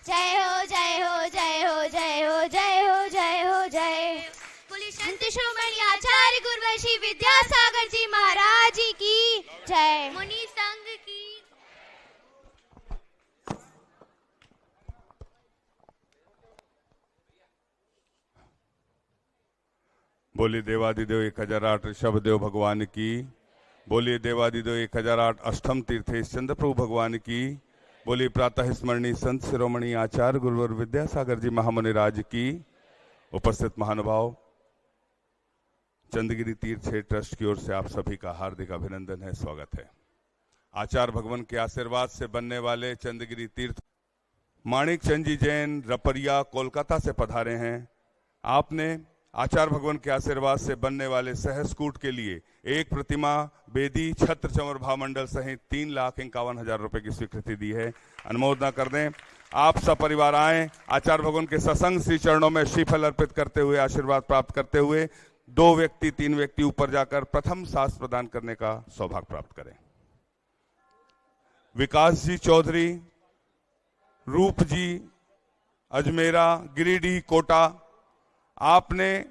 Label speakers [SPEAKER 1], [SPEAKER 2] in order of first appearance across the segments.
[SPEAKER 1] जय हो जय हो जय हो जय हो जय हो जय हो जय। बोलिए संत शिरोमणि आचार्य गुरुवर्षी विद्यासागर जी महाराज जी की जय। मुनि संघ की।
[SPEAKER 2] बोलिए देवादिदेव 1008 ऋषभ देव भगवान की। बोलिए देवादिदेव 1008 अष्टम तीर्थेश चंद्र प्रभु भगवान की। बोलिए प्रातः स्मरणीय संत शिरोमणि आचार्य गुरुवर विद्यासागर जी महामुनि राज की। उपस्थित महानुभाव, चंद्रगिरी तीर्थ क्षेत्र ट्रस्ट की ओर से आप सभी का हार्दिक अभिनंदन है, स्वागत है। आचार्य भगवान के आशीर्वाद से बनने वाले चंद्रगिरी तीर्थ माणिक चंद जी जैन रपरिया कोलकाता से पधारे हैं। आपने आचार्य भगवान के आशीर्वाद से बनने वाले सहस्कूट के लिए एक प्रतिमा, बेदी, छत्र चंवर भावमंडल सहित 3,51,000 रुपए की स्वीकृति दी है। अनुमोदना कर दें। आप सपरिवार आए, आचार्य भगवान के सत्संग श्री चरणों में श्रीफल अर्पित करते हुए आशीर्वाद प्राप्त करते हुए 2 व्यक्ति 3 व्यक्ति ऊपर जाकर प्रथम सास प्रदान करने का सौभाग्य प्राप्त करें। विकास जी चौधरी, रूप जी, अजमेरा, गिरिडीह, कोटा, आपने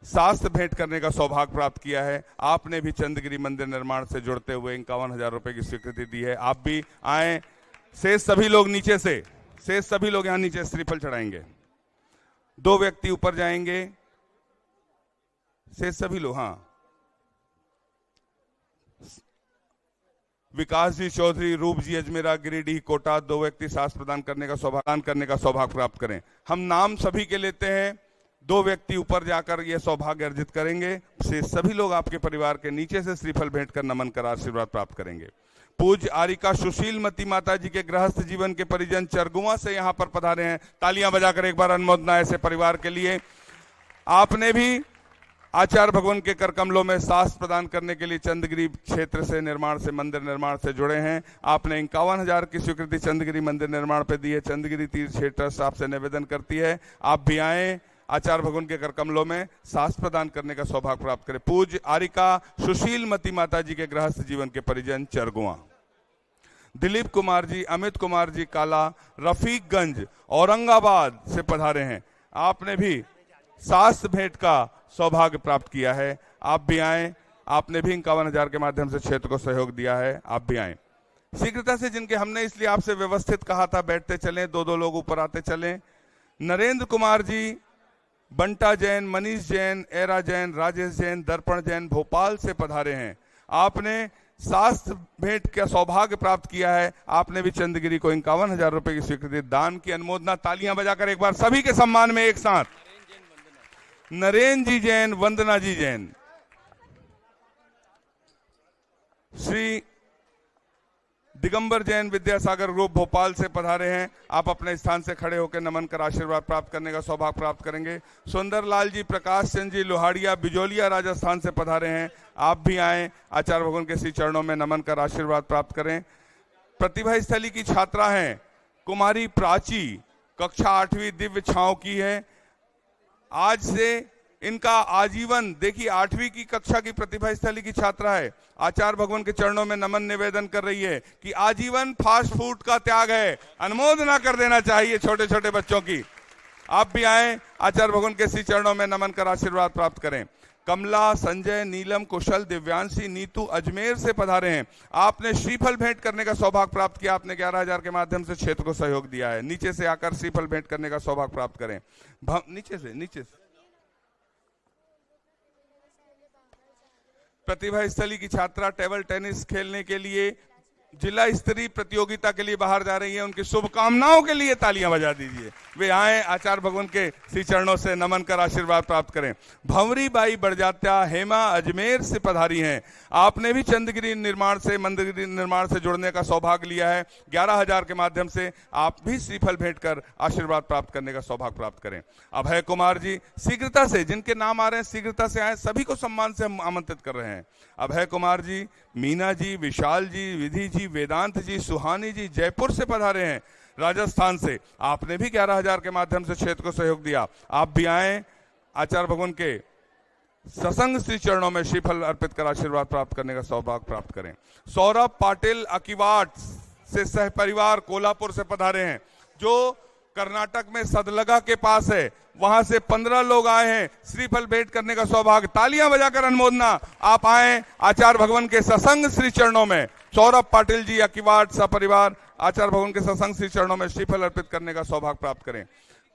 [SPEAKER 2] शास्त्र भेंट करने का सौभाग्य प्राप्त किया है। आपने भी चंद्रगिरी मंदिर निर्माण से जुड़ते हुए 51,000 रुपए की स्वीकृति दी है। आप भी आए। शेष सभी लोग नीचे से, शेष सभी लोग यहां नीचे श्रीफल चढ़ाएंगे। 2 व्यक्ति ऊपर जाएंगे, शेष सभी लोग। हाँ, विकास जी चौधरी, रूप जी, अजमेरा, गिरिडीह, कोटा, 2 व्यक्ति शास्त्र प्रदान करने का सौभाग्य प्राप्त करें। हम नाम सभी के लेते हैं। 2 व्यक्ति ऊपर जाकर यह सौभाग्य अर्जित करेंगे। से सभी लोग आपके परिवार के नीचे से श्रीफल भेंट कर नमन कर आशीर्वाद प्राप्त करेंगे। पूज्य आरिका सुशील मती माता जी के गृहस्थ जीवन के परिजन चरगुआ से यहां पर पधारे हैं। तालियां बजाकर एक बार अनुमोदना ऐसे परिवार के लिए। आपने भी आचार्य भगवान के कर कमलों में शास्त्र प्रदान करने के लिए चंद्रगिरी क्षेत्र से निर्माण से मंदिर निर्माण से जुड़े हैं। आपने 51,000 की स्वीकृति चंद्रगिरी मंदिर निर्माण पे दी है। चंद्रगिरी तीर्थ क्षेत्र ट्रस्ट आपसे निवेदन करती है, आप भी आए, आचार्य भगवान के कर कमलों में शास्त्र प्रदान करने का सौभाग्य प्राप्त करें। पूज्य आरिका सुशील मती माता जी के गृहस्थ जीवन के परिजन चरगुआ। दिलीप कुमार जी, अमित कुमार जी काला, रफीकगंज, औरंगाबाद से पधारे हैं। आपने भी शास्त्र भेंट का सौभाग्य प्राप्त किया है। आप भी आए। आपने भी 51,000 के माध्यम से क्षेत्र को सहयोग दिया है। आप भी आए शीघ्रता से। जिनके हमने इसलिए आपसे व्यवस्थित कहा था बैठते चलें, 2-2 लोग ऊपर आते चलें। नरेंद्र कुमार जी, बंटा जैन, मनीष जैन, एरा जैन, राजेश जैन, दर्पण जैन भोपाल से पधारे हैं। आपने शास्त्र भेंट का सौभाग्य प्राप्त किया है। आपने भी चंद्रगिरी को 51,000 रुपए की स्वीकृति दान की। अनुमोदना तालियां बजाकर एक बार सभी के सम्मान में एक साथ। नरेंद्र जी जैन, वंदना जी जैन, श्री दिगंबर जैन विद्यासागर ग्रुप भोपाल से पधारे हैं। आप अपने स्थान से खड़े होकर नमन कर आशीर्वाद प्राप्त करने का सौभाग्य प्राप्त करेंगे। सुंदरलाल जी, प्रकाश चंद जी, लोहाड़िया, बिजोलिया, राजस्थान से पधारे हैं। आप भी आए, आचार्य भगवान के श्री चरणों में नमन कर आशीर्वाद प्राप्त करें। प्रतिभा स्थली की छात्रा हैं कुमारी प्राची, कक्षा 8वीं दिव्य छांव की है। आज से इनका आजीवन, देखिए 8वीं की कक्षा की प्रतिभा स्थली की छात्रा है। आचार्य भगवान के चरणों में नमन निवेदन कर रही है कि आजीवन फास्ट फूड का त्याग है। अनुमोदना कर देना चाहिए छोटे छोटे बच्चों की। आप भी आए, आचार्य भगवान के श्री चरणों में नमन कर आशीर्वाद प्राप्त करें। कमला, संजय, नीलम, कुशल, दिव्यांशी, नीतू अजमेर से पधारे हैं। आपने श्रीफल भेंट करने का सौभाग्य प्राप्त किया। आपने 11,000 के माध्यम से क्षेत्र को सहयोग दिया है। नीचे से आकर श्रीफल भेंट करने का सौभाग्य प्राप्त करें। नीचे से प्रतिभा स्थली की छात्रा टेबल टेनिस खेलने के लिए जिला स्तरीय प्रतियोगिता के लिए बाहर जा रही है। उनकी शुभकामनाओं के लिए तालियां बजा दीजिए। वे आए, आचार्य भगवान के श्री चरणों से नमन कर आशीर्वाद प्राप्त करें। भंवरी बाई बड़जात्या, हेमा अजमेर से पधारी हैं। आपने भी चंद्रगिरी निर्माण से मंदिर निर्माण से जुड़ने का सौभाग्य लिया है। 11,000 के माध्यम से आप भी श्रीफल भेंट कर आशीर्वाद प्राप्त करने का सौभाग्य प्राप्त करें। अभय कुमार जी, शीघ्रता से जिनके नाम आ रहे हैं शीघ्रता से आए, सभी को सम्मान से हम आमंत्रित कर रहे हैं। अभय कुमार जी, मीना जी, विशाल जी, विधि जी, वेदांत जी, सुहानी जी जयपुर से पधारे हैं राजस्थान से। आपने भी 11,000 के माध्यम से क्षेत्र को सहयोग दिया। आप भी आए, आचार्य भगवान के सत्संग श्री चरणों में श्रीफल अर्पित कर आशीर्वाद प्राप्त करने का सौभाग्य प्राप्त करें। सौरभ पाटिल अकीवाट से सहपरिवार कोल्हापुर से पधारे हैं, जो कर्नाटक में सदलगा के पास है, वहां से 15 लोग आए हैं श्रीफल भेंट करने का सौभाग्य। तालियां बजाकर अनुमोदना। आप आए आचार्य भगवान के सत्संग श्री चरणों में। सौरभ पाटिल जी अकिवाट सपरिवार आचार्य भगवान के सत्संग श्री चरणों में श्रीफल अर्पित करने का सौभाग्य प्राप्त करें।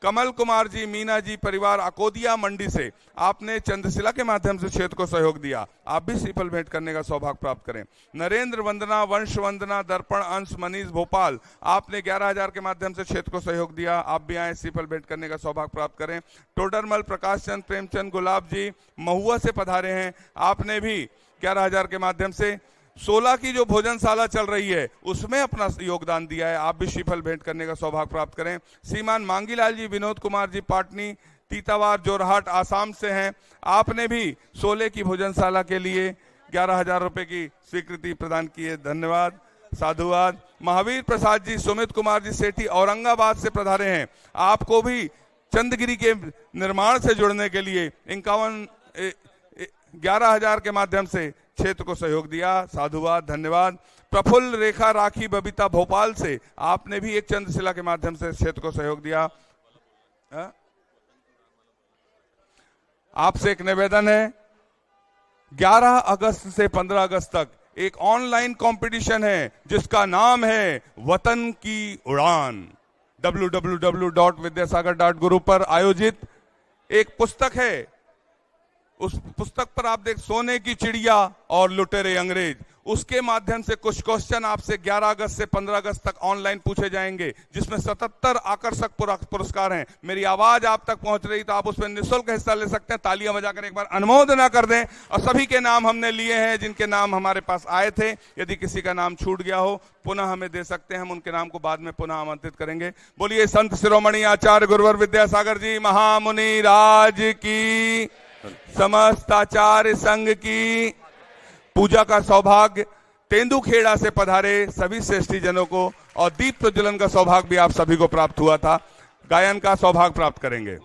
[SPEAKER 2] कमल कुमार जी, मीना जी परिवार अकोदिया मंडी से, आपने चंद्रशिला के माध्यम से क्षेत्र को सहयोग दिया, आप भी श्रीफल भेंट करने का सौभाग्य प्राप्त करें। नरेंद्र वंदना, वंश वंदना, दर्पण अंश, मनीष भोपाल, आपने 11,000 के माध्यम से क्षेत्र को सहयोग दिया, आप भी आए श्रीफल भेंट करने का सौभाग्य प्राप्त करें। टोडरमल प्रकाश चंद, प्रेमचंद गुलाब जी महुआ से पधारे हैं, आपने भी 11,000 के माध्यम से 16 की जो भोजनशाला चल रही है उसमें अपना योगदान दिया है, आप भी श्रीफल भेंट करने का सौभाग्य प्राप्त करें। श्रीमान मांगीलाल जी, विनोद कुमार जी पाटनी तीतावार जोरहाट आसाम से हैं, आपने भी 16 की भोजनशाला के लिए 11,000 रुपए की स्वीकृति प्रदान की है, धन्यवाद, साधुवाद। महावीर प्रसाद जी, सुमित कुमार जी सेठी औरंगाबाद से पधारे हैं, आपको भी चंदगिरी के निर्माण से जुड़ने के लिए 11,000 के माध्यम से क्षेत्र को सहयोग दिया, साधुवाद, धन्यवाद। प्रफुल्ल रेखा राखी बबीता भोपाल से, आपने भी एक चंद्रशिला के माध्यम से क्षेत्र को सहयोग दिया। आपसे एक निवेदन है, 11 अगस्त से 15 अगस्त तक एक ऑनलाइन कंपटीशन है जिसका नाम है वतन की उड़ान। www.vidyasagar.guru पर आयोजित एक पुस्तक है, उस पुस्तक पर आप देख सोने की चिड़िया और लुटेरे अंग्रेज, उसके माध्यम से कुछ क्वेश्चन आपसे 11 अगस्त से 15 अगस्त तक ऑनलाइन पूछे जाएंगे, जिसमें 77 आकर्षक पुरस्कार हैं। मेरी आवाज आप तक पहुंच रही तो आप उसमें निःशुल्क हिस्सा ले सकते हैं। तालियां बजाकर एक बार अनुमोदना कर दें। और सभी के नाम हमने लिए हैं जिनके नाम हमारे पास आए थे, यदि किसी का नाम छूट गया हो पुनः हमें दे सकते हैं, हम उनके नाम को बाद में पुनः आमंत्रित करेंगे। बोलिए संत शिरोमणि आचार्य गुरुवर विद्यासागर जी महामुनि राज की, समस्त आचार्य संघ की। पूजा का सौभाग्य तेंदुखेड़ा से पधारे सभी श्रेष्ठी जनों को और दीप प्रज्वलन का सौभाग्य भी आप सभी को प्राप्त हुआ था। गायन का सौभाग्य प्राप्त करेंगे।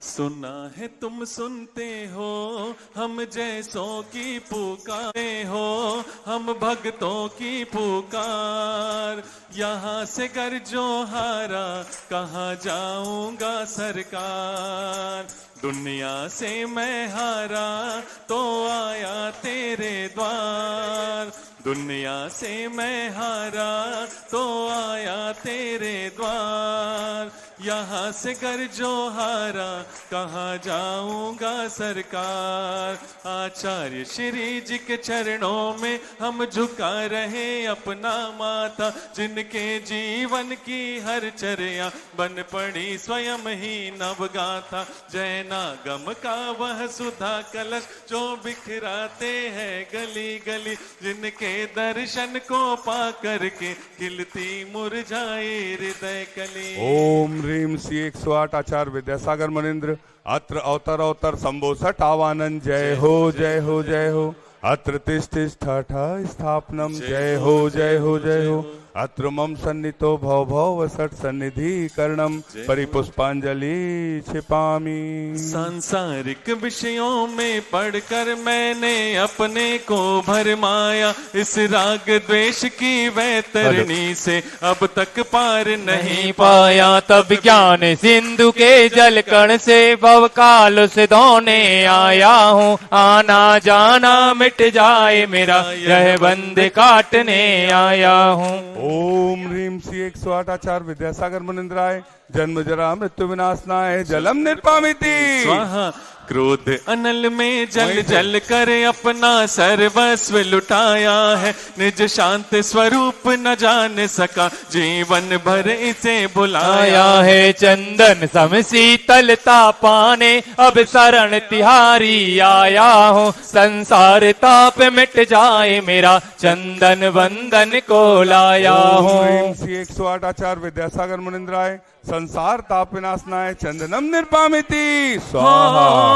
[SPEAKER 3] सुना है तुम सुनते हो, हम जैसों की पुकारे हो, हम भक्तों की पुकार। यहाँ से गर्जो हारा, कहाँ जाऊंगा सरकार। दुनिया से मैं हारा तो आया तेरे द्वार। दुनिया से मैं हारा तो आया तेरे द्वार। यहाँ से गर्जो हारा, कहाँ जाऊंगा सरकार। आचार्य श्री जी के चरणों में हम झुका रहे अपना माथा, जिनके जीवन की हर चर्या बन पड़ी स्वयं ही नवगाथा। जैनागम का वह सुधा कलश जो बिखराते हैं गली गली, जिनके दर्शन को पा करके खिलती मुरझाई हृदय कली।
[SPEAKER 2] ओम ह्रीम श्री 108 आचार्य विद्यासागर मुनिंद्र अत्र अवतर अवतर शंभो सटावानंद। जय हो जय हो जय हो। अत्र तिष्ठिष्ठ स्थापनम। जय हो जय हो जय हो। अत्र मम सन्नितो भव भव सट सन्निधि कर्णम परिपुष्पांजलि छिपामी।
[SPEAKER 3] सांसारिक विषयों में पढ़कर मैंने अपने को भरमाया, इस राग द्वेष की वैतरणी से अब तक पार नहीं पाया।
[SPEAKER 4] तब ज्ञान सिंधु के जल कण से भव काल से धोने आया हूँ। आना जाना मिट जाए मेरा, यह बंद काटने आया हूँ।
[SPEAKER 2] ओम ह्रीम श्री 108 आचार्य विद्यासागर मुनिंद्राय जन्म जरा मृत्यु विनाशनाय जलम निर्पामिति
[SPEAKER 3] स्वाहा। क्रोध अनल में जल जल कर अपना सर्वस्व लुटाया है, निज शांत स्वरूप न जान सका जीवन भर इसे बुलाया
[SPEAKER 4] है। चंदन सम शीतलता पाने अब शरण तिहारी आया हूँ। संसार ताप मिट जाए मेरा, चंदन वंदन को लाया हूँ।
[SPEAKER 2] श्री 108 आचार्य विद्यासागर मुनिंद्राय संसार ताप विनाशनाय चंदनम निर्पामिति स्वाहा।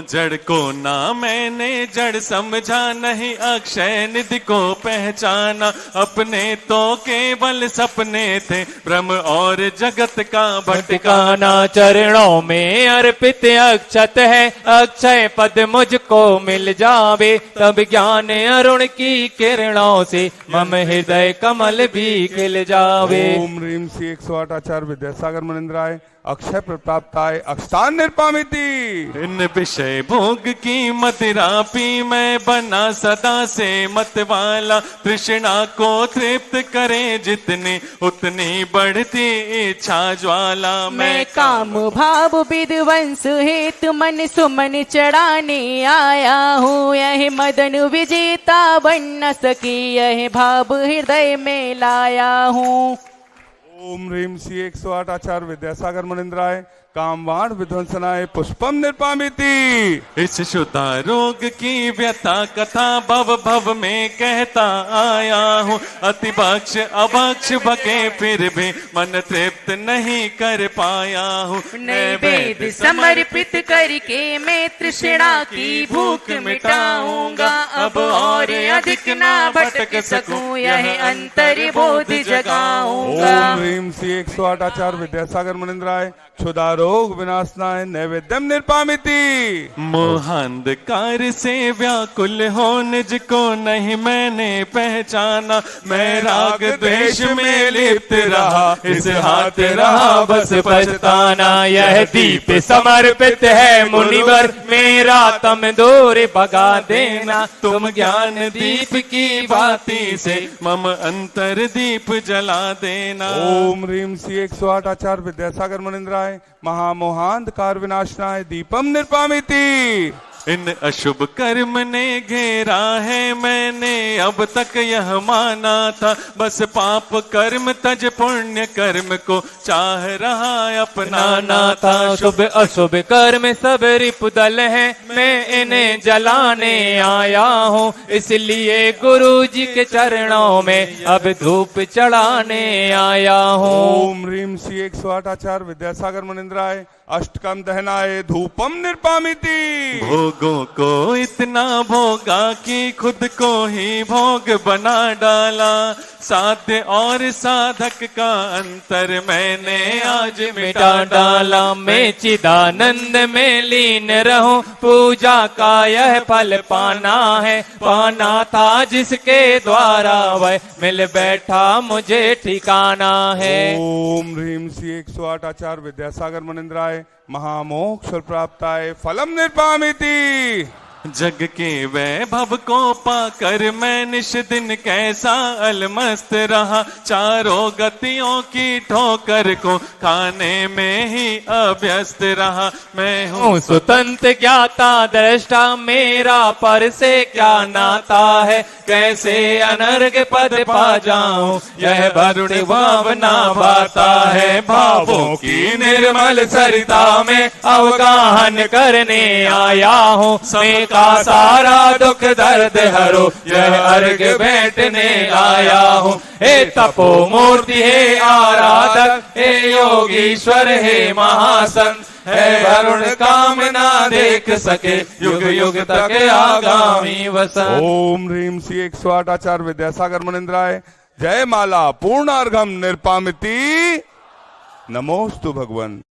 [SPEAKER 3] जड़ को ना मैंने जड़ समझा, नहीं अक्षय निधि को पहचाना। अपने तो केवल सपने थे, ब्रह्म और जगत का भटकाना।
[SPEAKER 4] चरणों में अर्पित अक्षत है, अक्षय पद मुझको मिल जावे, तब ज्ञान अरुण की किरणों से मम हृदय कमल भी खिल जावे।
[SPEAKER 2] ओम ह्रीम श्री 108 आचार्य विद्यासागर मुनिंद्राय अक्षय प्रप्ताय अक्षतान निर्पामिति।
[SPEAKER 3] इन विषय भोग की मदिरा पी मैं बना सदा से मतवाला। तृष्णा को तृप्त करे जितनी उतनी बढ़ती इच्छा ज्वाला।
[SPEAKER 5] मैं काम भाव विध्वंस हेतु मन सुमन चढ़ाने आया हूँ। यह मदन विजेता बन न सकी, यह भाव हृदय में लाया हूँ।
[SPEAKER 2] ओम ह्रीम श्री 108 आचार्य विद्यासागर मुनिंद्राय कामवाण विध्वंसनाय पुष्पम निर्पामिति।
[SPEAKER 3] इस शुद्धा रोग की व्यथा कथा भव भव में कहता आया हूँ। अति बख्श अभक्ष भके फिर भी मन तृप्त नहीं कर पाया हूँ।
[SPEAKER 5] नैवेद्य समर्पित करके मैं तृष्णा की भूख मिटाऊंगा। अब और अधिक ना भटक सकूं, यह अंतर बोध जगाऊंगा।
[SPEAKER 2] ओम ह्रीम श्री 108 आचार्य विद्यासागर मुनिंद्राय क्षुधा रोग विनाशनाय नैवेद्यम निर्पामिति।
[SPEAKER 3] मोहांधकार से व्याकुल हो निज को नहीं मैंने पहचाना। मैं राग द्वेष में लिप्त रहा, इस हाथ रहा बस पछताना।
[SPEAKER 4] यह दीप समर्पित है मुनिवर, मेरा तम दूर भगा देना।
[SPEAKER 3] तुम ज्ञान दीप की बाती से मम अंतर दीप जला देना।
[SPEAKER 2] ओम ह्रीम श्री 108 आचार्य विद्यासागर मुनिंद्राय महामोहांधकार विनाशनाय दीपम निर्पामिति।
[SPEAKER 3] इन अशुभ कर्म ने घेरा है, मैंने अब तक यह माना था। बस पाप कर्म तज पुण्य कर्म को चाह रहा अपनाना था।
[SPEAKER 4] शुभ अशुभ कर्म सब रिपुदल है, मैं इन्हें जलाने आया हूँ। इसलिए गुरु जी के चरणों में अब धूप चढ़ाने आया हूँ।
[SPEAKER 2] ओम ह्रीम श्री 108 आचार्य विद्यासागर मुनिंद्राय अष्टकम दहनाय धूपम निर्पामिति।
[SPEAKER 3] भोगों को इतना भोगा कि खुद को ही भोग बना डाला। साध्य और साधक का अंतर मैंने आज मिटा डाला।
[SPEAKER 4] मैं चिदानंद में लीन रहूं, पूजा का यह फल पाना है। पाना था जिसके द्वारा वह मिल बैठा मुझे ठिकाना है।
[SPEAKER 2] ओम ह्रीम श्री 108 आचार्य विद्यासागर मुनिंद्राय महामोक्ष प्राप्ताय फलम निर्पामिति।
[SPEAKER 3] जग के वैभव को पाकर मैं निश दिन कैसा अलमस्त रहा। चारों गतियों की ठोकर को खाने में ही अभ्यस्त रहा। मैं हूँ
[SPEAKER 4] स्वतंत्र ज्ञाता दृष्टा, मेरा पर से क्या नाता है। कैसे अनर्ग पद पा जाऊं, यह वरुण भावना भाता है। भावों की निर्मल सरिता में अवगाहन करने आया हूँ। का सारा दुख दर्द हरो, यह अर्घ बैठने आया हूँ। हे तपो मूर्ति हे आराधक, हे योगीश्वर हे महासंत, है वरुण कामना देख सके युग युग तक आगामी वसन।
[SPEAKER 2] ओम ह्रीम श्री 108 आचार्य विद्यासागर मुनिंद्राय जय माला पूर्णार्घम निर्पामिति। नमोस्तु भगवन।